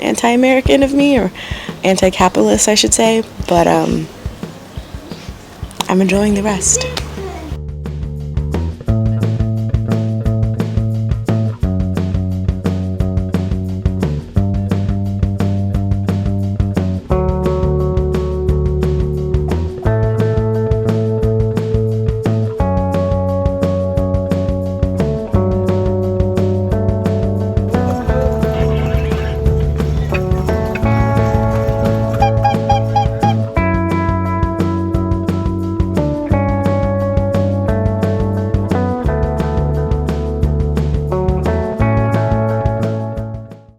anti-American of me, or anti-capitalist I should say, but I'm enjoying the rest.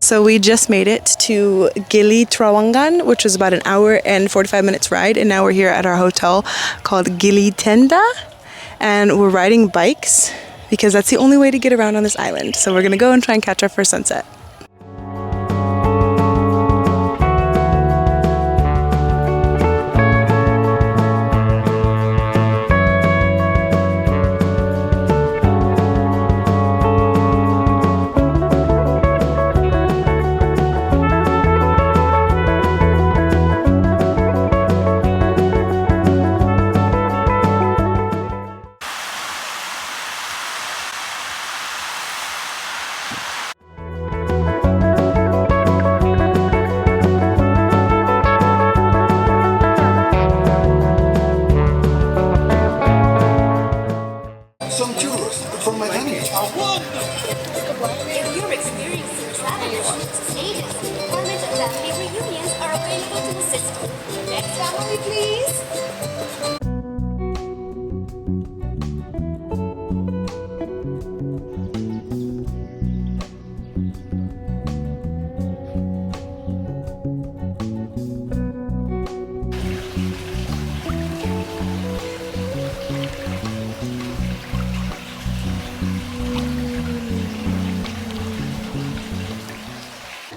So we just made it to Gili Trawangan, which was about an hour and 45 minutes ride, and now we're here at our hotel called Gili Tenda, and we're riding bikes because that's the only way to get around on this island. So we're gonna go and try and catch our first sunset. Some tours from my family. If you're experiencing travel issues, stages, deployment, and family reunions are available to assist you. Next family, please.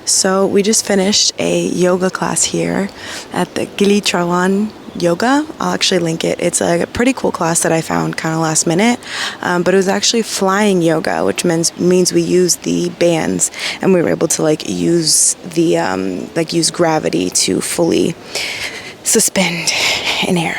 So we just finished a yoga class here at the Gili Trawan Yoga. I'll actually link it. It's a pretty cool class that I found kind of last minute, but it was actually flying yoga, which means we use the bands, and we were able to use the use gravity to fully suspend in air.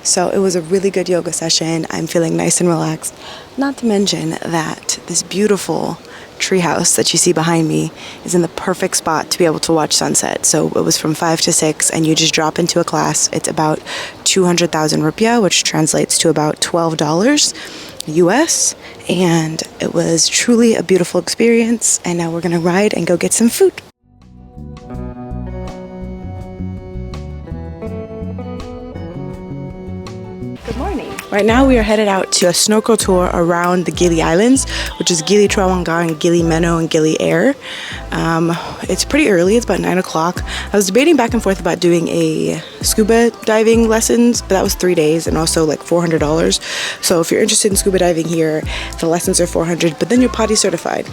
So it was a really good yoga session. I'm feeling nice and relaxed. Not to mention that this beautiful treehouse that you see behind me is in the perfect spot to be able to watch sunset. So it was from 5 to 6, and you just drop into a class. It's about 200,000 rupiah, which translates to about $12 US, and it was truly a beautiful experience. And now we're gonna ride and go get some food. Good morning. Right now we are headed out to a snorkel tour around the Gili Islands, which is Gili Trawangan, Gili Meno, and Gili Air. It's pretty early, it's about 9 o'clock. I was debating back and forth about doing a scuba diving lessons, but that was 3 days and also like $400. So if you're interested in scuba diving here, the lessons are $400, but then you're potty certified.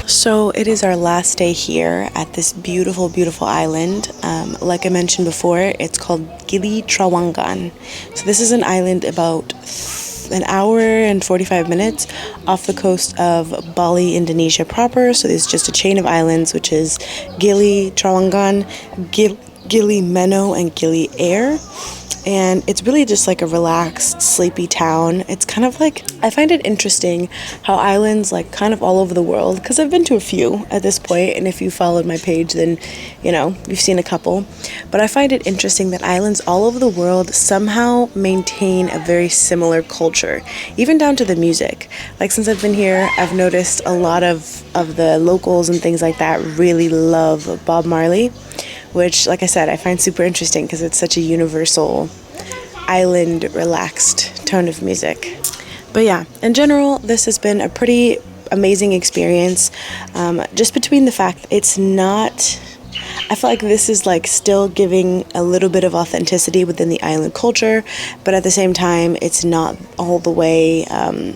So it is our last day here at this beautiful, beautiful island. Like I mentioned before, it's called Gili Trawangan. So this is an island about an hour and 45 minutes off the coast of Bali, Indonesia proper. So there's just a chain of islands, which is Gili, Trawangan, Gili Meno, and Gili Air. And it's really just like a relaxed, sleepy town. It's kind of like, I find it interesting how islands like kind of all over the world, because I've been to a few at this point, and if you followed my page, then you know, you've seen a couple. But I find it interesting that islands all over the world somehow maintain a very similar culture, even down to the music. Like since I've been here, I've noticed a lot of the locals and things like that really love Bob Marley, which, like I said, I find super interesting because it's such a universal island relaxed tone of music. But yeah, in general, this has been a pretty amazing experience. Just between the fact it's not, I feel like this is like still giving a little bit of authenticity within the island culture, but at the same time, it's not all the way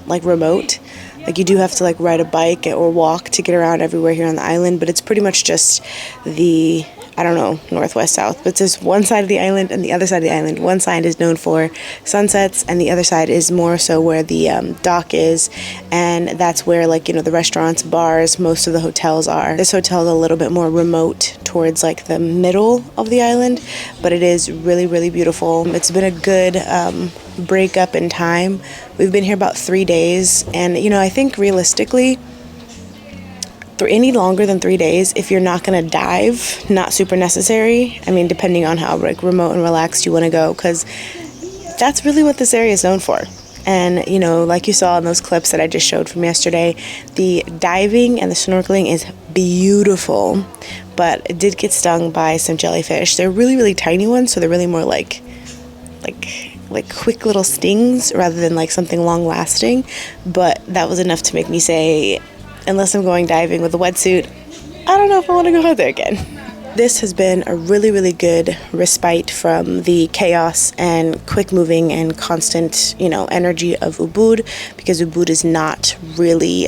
like remote. Like you do have to like ride a bike or walk to get around everywhere here on the island, but it's pretty much just the, I don't know, northwest, south, but it's just one side of the island and the other side of the island. One side is known for sunsets and the other side is more so where the dock is, and that's where like, you know, the restaurants, bars, most of the hotels are. This hotel is a little bit more remote towards like the middle of the island, but it is really, really beautiful. It's been a good break up in time. We've been here about 3 days, and you know, I think realistically, for any longer than 3 days, if you're not gonna dive, not super necessary. I mean, depending on how like remote and relaxed you want to go, because that's really what this area is known for. And you know, like you saw in those clips that I just showed from yesterday, the diving and the snorkeling is beautiful, but it did get stung by some jellyfish. They're really, really tiny ones, so they're really more like quick little stings rather than like something long lasting. But that was enough to make me say, unless I'm going diving with a wetsuit, I don't know if I want to go out there again. This has been a really, really good respite from the chaos and quick moving and constant, you know, energy of Ubud, because Ubud is not really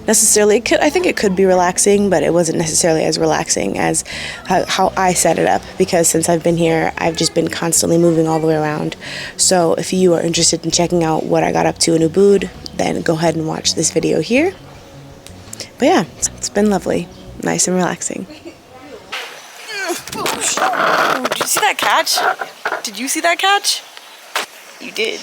necessarily, I think it could be relaxing, but it wasn't necessarily as relaxing as how I set it up, because since I've been here, I've just been constantly moving all the way around. So if you are interested in checking out what I got up to in Ubud, then go ahead and watch this video here. But yeah, it's been lovely, nice and relaxing. Did you see that catch? Did you see that catch? You did.